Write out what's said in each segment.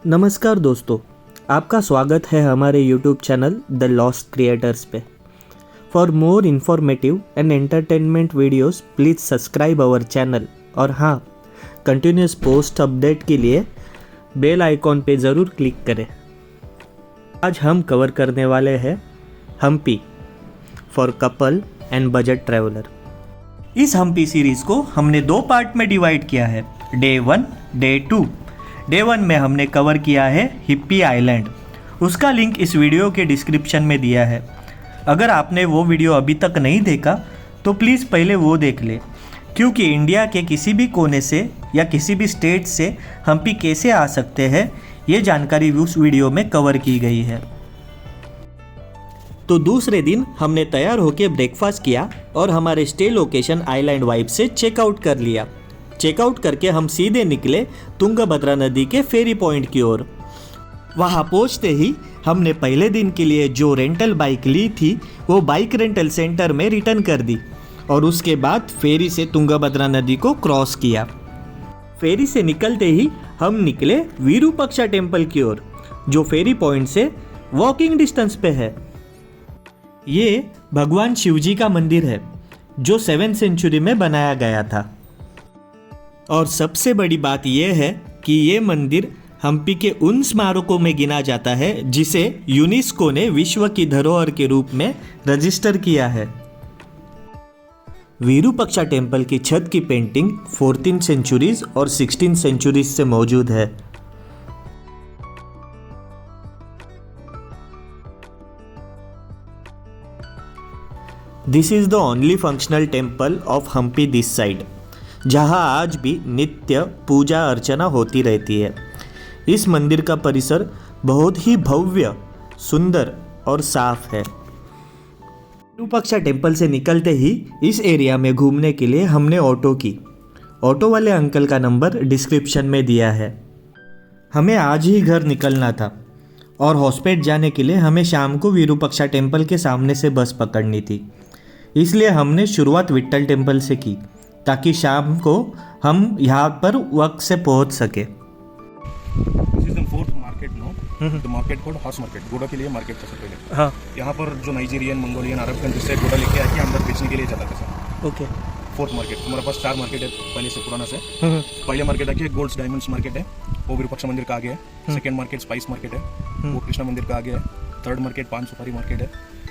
नमस्कार दोस्तों, आपका स्वागत है हमारे YouTube channel the lost creators पे। For more informative and entertainment videos please subscribe our channel. और हाँ, कंटिन्यूस पोस्ट अपडेट के लिए बेल आइकॉन पे ज़रूर क्लिक करें। आज हम कवर करने वाले हैं Hampi for couple and budget traveller. इस हम्पी सीरीज़ को हमने दो पार्ट में डिवाइड किया है, डे 1, डे 2। डे 1 में हमने कवर किया है हिप्पी आइलैंड। उसका लिंक इस वीडियो के डिस्क्रिप्शन में दिया है। अगर आपने वो वीडियो अभी तक नहीं देखा तो प्लीज़ पहले वो देख ले, क्योंकि इंडिया के किसी भी कोने से या किसी भी स्टेट से हम्पी कैसे आ सकते हैं ये जानकारी उस वीडियो में कवर की गई है। तो दूसरे दिन हमने तैयार होकर ब्रेकफास्ट किया और हमारे स्टे लोकेशन आइलैंड वाइब से चेकआउट कर लिया। चेकआउट करके हम सीधे निकले तुंगभद्रा नदी के फेरी पॉइंट की ओर। वहां पहुंचते ही हमने पहले दिन के लिए जो रेंटल बाइक ली थी वो बाइक रेंटल सेंटर में रिटर्न कर दी और उसके बाद फेरी से तुंगभद्रा नदी को क्रॉस किया। फेरी से निकलते ही हम निकले विरूपाक्षा टेम्पल की ओर, जो फेरी पॉइंट से वॉकिंग डिस्टेंस पे है। ये भगवान शिवजी का मंदिर है जो 7th सेंचुरी में बनाया गया था। और सबसे बड़ी बात यह है कि ये मंदिर हम्पी के उन स्मारकों में गिना जाता है जिसे यूनेस्को ने विश्व की धरोहर के रूप में रजिस्टर किया है। विरूपाक्षा टेम्पल की छत की पेंटिंग 14th सेंचुरीज और 16th सेंचुरीज से मौजूद है। This is the only functional temple of Hampi this side, जहां आज भी नित्य पूजा अर्चना होती रहती है। इस मंदिर का परिसर बहुत ही भव्य, सुंदर और साफ है। विरूपाक्षा टेम्पल से निकलते ही इस एरिया में घूमने के लिए हमने ऑटो की। ऑटो वाले अंकल का नंबर डिस्क्रिप्शन में दिया है। हमें आज ही घर निकलना था और हॉस्पेट जाने के लिए हमें शाम को विरूपाक्षा टेम्पल के सामने से बस पकड़नी थी, इसलिए हमने शुरुआत विट्ठल टेम्पल से की ताकि शाम को हम यहाँ पर वक्त से पहुँच सके। The market code horse market, घोड़ा के लिए मार्केट था सर पहले। हाँ, यहाँ पर जो नाइजीरियन, मंगोलियन, अरब कंट्री से घोड़ा लेके आके अंदर बेचने के लिए जाता था सर। ओके। 4th मार्केट, हमारे पास 4 मार्केट है पहले से, पुराना से। पहले मार्केट आके गोल्ड्स डायमंड्स मार्केट है, वो विरूपाक्षा मंदिर का आगे है। सेकंड मार्केट स्पाइस मार्केट है, वो कृष्णा मंदिर का आगे है। 3rd मार्केट पान सुपारी मार्केट है।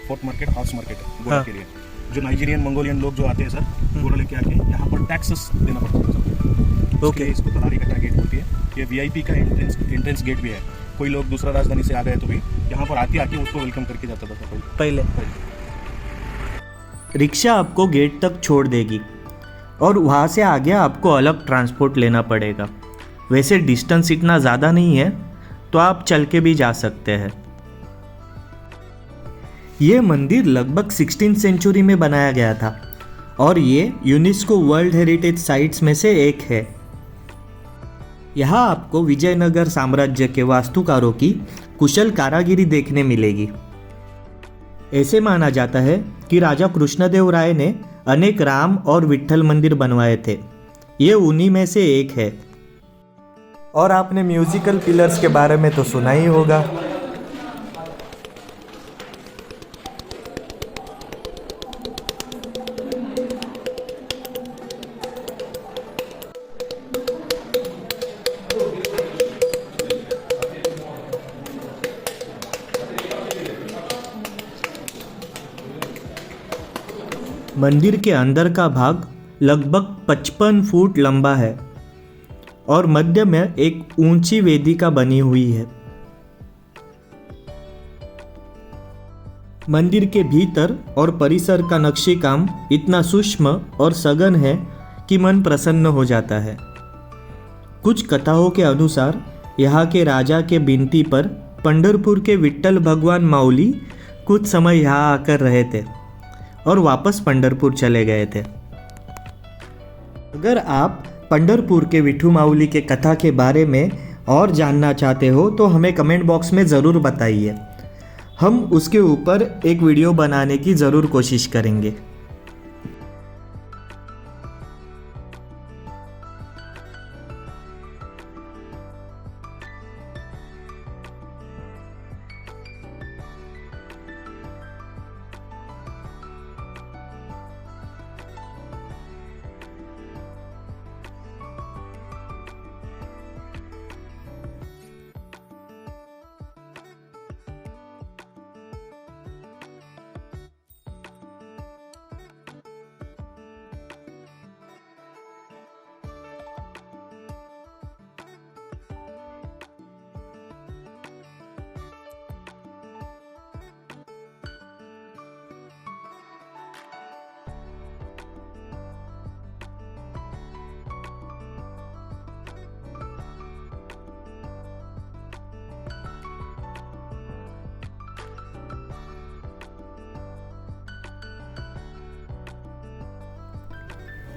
4th मार्केट हॉर्स मार्केट है, घोड़ा के लिए। जो नाइजीरियन, मंगोलियन लोग जो आते हैं सर घोड़ा लेके आके यहाँ पर टैक्सेस देना पड़ता है सर। ओके। इसको तलारी कट्टा गेट होती है। ये वीआईपी का एंट्रेंस गेट भी है। कोई लोग दूसरा राजधानी से आ गए तो भी यहाँ पर आके उसको वेलकम करके जाता था सर पहले। रिक्शा आपको गेट तक छोड़ देगी और वहाँ से आगे आपको अलग ट्रांसपोर्ट लेना पड़ेगा। वैसे डिस्टेंस इतना ज़्यादा नहीं है तो आप चल के भी जा सकते हैं। ये मंदिर लगभग 16th सेंचुरी में बनाया गया था और ये यूनेस्को वर्ल्ड हेरिटेज साइट्स में से एक है। यहाँ आपको विजयनगर साम्राज्य के वास्तुकारों की कुशल कारागिरी देखने मिलेगी। ऐसे माना जाता है कि राजा कृष्णदेव राय ने अनेक राम और विट्ठल मंदिर बनवाए थे। ये उन्हीं में से एक है। और आपने म्यूजिकल पिलर्स के बारे में तो सुना ही होगा। मंदिर के अंदर का भाग लगभग 55 फुट लंबा है और मध्य में एक ऊंची वेदिका बनी हुई है। मंदिर के भीतर और परिसर का नक्शी काम इतना सूक्ष्म और सघन है कि मन प्रसन्न हो जाता है। कुछ कथाओं के अनुसार यहाँ के राजा के विनती पर पंढरपुर के विट्ठल भगवान माउली कुछ समय यहाँ आकर रहे थे और वापस पंढरपुर चले गए थे। अगर आप पंढरपुर के विठू माउली के कथा के बारे में और जानना चाहते हो तो हमें कमेंट बॉक्स में ज़रूर बताइए। हम उसके ऊपर एक वीडियो बनाने की ज़रूर कोशिश करेंगे।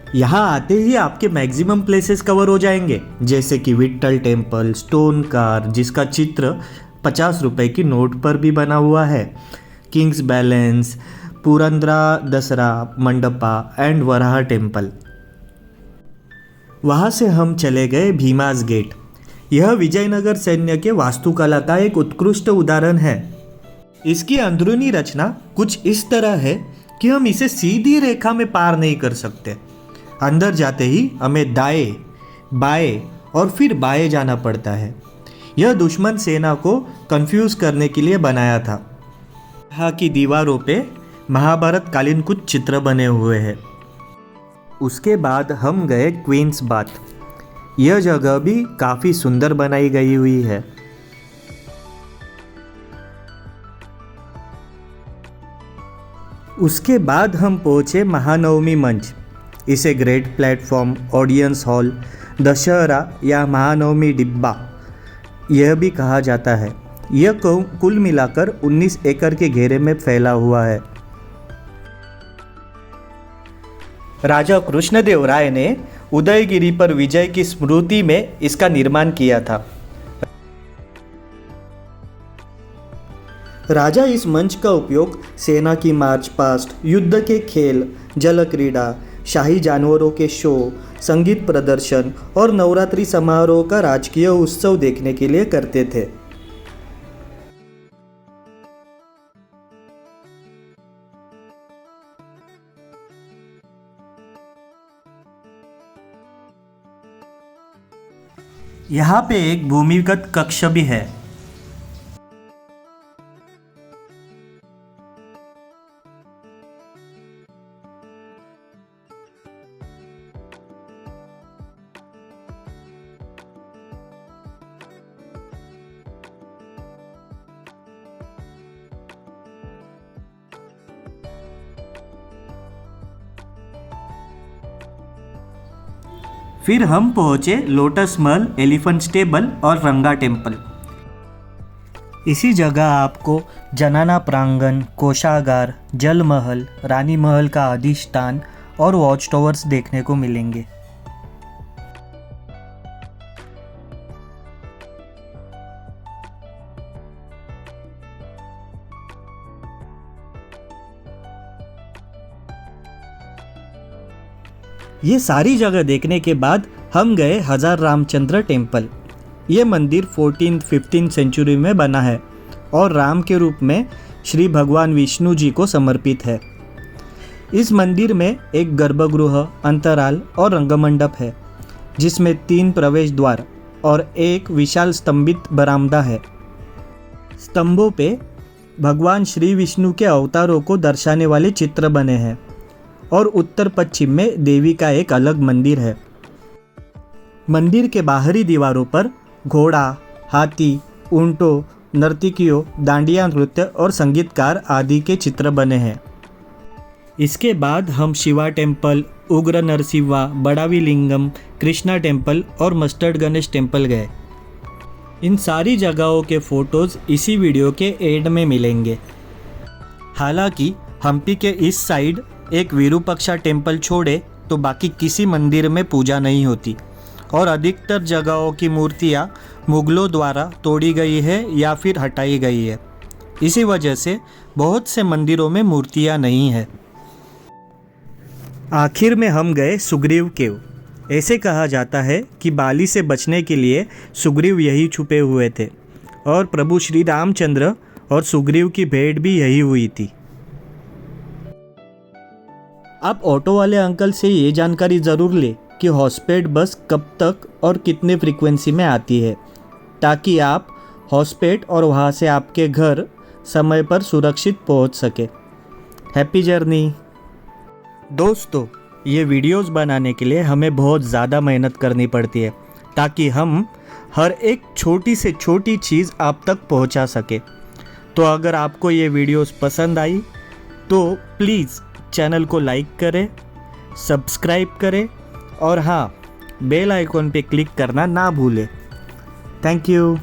यहाँ आते ही आपके मैक्सिमम प्लेसेस कवर हो जाएंगे, जैसे कि विट्ठल टेम्पल, स्टोन कार जिसका चित्र 50 रुपए की नोट पर भी बना हुआ है, kings balance, Purandara Dasara Mandapa and Varaha temple. वहाँ से हम चले गए भीमास गेट। यह विजयनगर सैन्य के वास्तुकला का एक उत्कृष्ट उदाहरण है। इसकी अंदरूनी रचना कुछ इस तरह है कि हम इसे सीधी रेखा में पार नहीं कर सकते। अंदर जाते ही हमें दाएं, बाएं और फिर बाएं जाना पड़ता है। यह दुश्मन सेना को कंफ्यूज करने के लिए बनाया था। यहाँ की दीवारों पे महाभारत कालीन कुछ चित्र बने हुए हैं। उसके बाद हम गए क्वींस बाथ। यह जगह भी काफ़ी सुंदर बनाई गई हुई है। उसके बाद हम पहुँचे महानवमी मंच। इसे great platform, audience hall, Dussehra या महानवमी डिब्बा यह भी कहा जाता है। यह कुल मिलाकर 19 एकड़ के घेरे में फैला हुआ है। राजा कृष्णदेव राय ने उदयगिरी पर विजय की स्मृति में इसका निर्माण किया था। राजा इस मंच का उपयोग सेना की मार्च पास्ट, युद्ध के खेल, जल क्रीड़ा, शाही जानवरों के शो, संगीत प्रदर्शन और नवरात्रि समारोह का राजकीय उत्सव देखने के लिए करते थे। यहाँ पे एक भूमिगत कक्ष भी है। फिर हम पहुँचे लोटस महल, एलिफेंट स्टेबल और रंगा टेम्पल। इसी जगह आपको जनाना प्रांगण, कोषागार, जल महल, रानी महल का अधिष्ठान और वॉच टावर्स देखने को मिलेंगे। ये सारी जगह देखने के बाद हम गए हजार रामचंद्र टेम्पल। ये मंदिर 14th-15th सेंचुरी में बना है और राम के रूप में श्री भगवान विष्णु जी को समर्पित है। इस मंदिर में एक गर्भगृह, अंतराल और रंगमंडप है, जिसमें 3 प्रवेश द्वार और एक विशाल स्तंभित बरामदा है। स्तंभों पे भगवान श्री विष्णु के अवतारों को दर्शाने वाले चित्र बने हैं और उत्तर पश्चिम में देवी का एक अलग मंदिर है। मंदिर के बाहरी दीवारों पर घोड़ा, हाथी, ऊंटों, नर्तकियों, डांडिया नृत्य और संगीतकार आदि के चित्र बने हैं। इसके बाद हम शिवा टेम्पल, उग्र नरसिंहा, बड़ावी लिंगम, कृष्णा टेम्पल और मस्टर्ड गणेश टेम्पल गए। इन सारी जगहों के फोटोज़ इसी वीडियो के एंड में मिलेंगे। हालांकि हम्पी के इस साइड एक विरूपाक्षा टेम्पल छोड़े तो बाकी किसी मंदिर में पूजा नहीं होती और अधिकतर जगहों की मूर्तियाँ मुगलों द्वारा तोड़ी गई है या फिर हटाई गई है। इसी वजह से बहुत से मंदिरों में मूर्तियाँ नहीं है। आखिर में हम गए सुग्रीव केव। ऐसे कहा जाता है कि बाली से बचने के लिए सुग्रीव यही छुपे हुए थे और प्रभु श्री रामचंद्र और सुग्रीव की भेंट भी यही हुई थी। आप ऑटो वाले अंकल से ये जानकारी ज़रूर लें कि हॉस्पेट बस कब तक और कितने फ्रीक्वेंसी में आती है, ताकि आप हॉस्पेट और वहाँ से आपके घर समय पर सुरक्षित पहुँच सके। Happy journey. दोस्तों, ये वीडियोस बनाने के लिए हमें बहुत ज़्यादा मेहनत करनी पड़ती है ताकि हम हर एक छोटी से छोटी चीज़ आप तक पहुँचा सके। तो अगर आपको ये वीडियोस पसंद आई तो प्लीज़ चैनल को लाइक करें, सब्सक्राइब करें और हाँ, बेल आइकॉन पे क्लिक करना ना भूलें। Thank you.